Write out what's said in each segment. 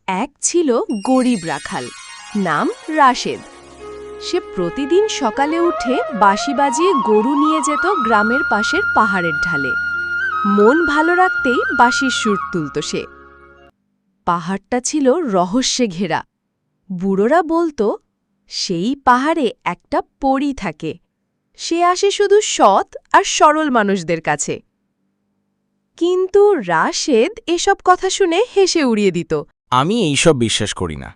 এক ছিল গরিব রাখাল, নাম রাশেদ। সে প্রতিদিন সকালে উঠে বাঁশি বাজিয়ে গরু নিয়ে যেত গ্রামের পাশের পাহাড়ের ঢালে। মন ভালো রাখতেই বাঁশির সুর তুলত সে। পাহাড়টা ছিল রহস্যে ঘেরা। বুড়োরা বলতো সেই পাহাড়ে একটা পরী থাকে, সে আসে শুধু সৎ আর সরল মানুষদের কাছে। কিন্তু রাশেদ এসব কথা শুনে হেসে উড়িয়ে দিত। আমি এইসব বিশ্বাস করি না,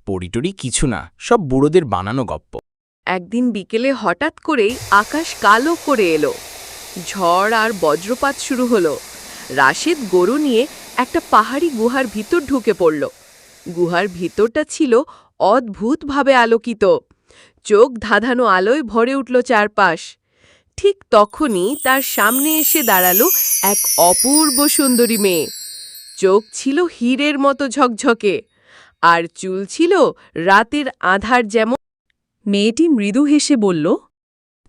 পরিটরি কিছু না, সব বুড়োদের বানানো গপ্প। একদিন বিকেলে হঠাৎ করেই আকাশ কালো করে এলো। ঝড় আর বজ্রপাত শুরু হলো। রাশেদ গরু নিয়ে একটা পাহাড়ি গুহার ভিতর ঢুকে পড়ল। গুহার ভিতরটা ছিল অদ্ভুতভাবে আলোকিত। চোখ ধাঁধানো আলোয় ভরে উঠল চারপাশ। ঠিক তখনই তার সামনে এসে দাঁড়ালো এক অপূর্ব সুন্দরী মেয়ে। চোখ ছিল হীরের মতো ঝকঝকে, আর চুল ছিল রাতের আধার যেমন। মেয়েটি মৃদু হেসে বলল,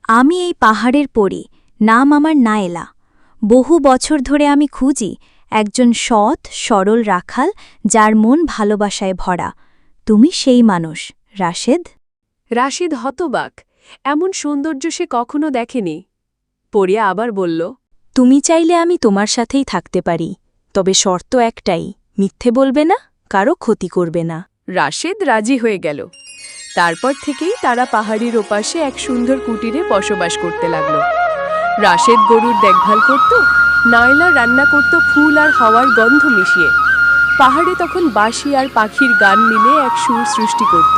আমি এই পাহাড়ের পরী, নাম আমার নায়েলা। বহু বছর ধরে আমি খুঁজি একজন সৎ সরল রাখাল, যার মন ভালোবাসায় ভরা। তুমি সেই মানুষ, রাশেদ। রাশেদ হতবাক, এমন সৌন্দর্য সে কখনো দেখেনি। পড়িয়া আবার বলল, তুমি চাইলে আমি তোমার সাথেই থাকতে পারি, তবে শর্ত একটাই, মিথ্যে বলবে না, কারো ক্ষতি করবে না। রাশেদ রাজি হয়ে গেল। তারপর থেকেই তারা পাহাড়ির ওপাশে এক সুন্দর কুটিরে বসবাস করতে লাগল। রাশেদ গরুর দেখভাল করত, নায়লা রান্না করত ফুল আর হাওয়ার গন্ধ মিশিয়ে। পাহাড়ে তখন বাঁশি আর পাখির গান মিলে এক সুর সৃষ্টি করত।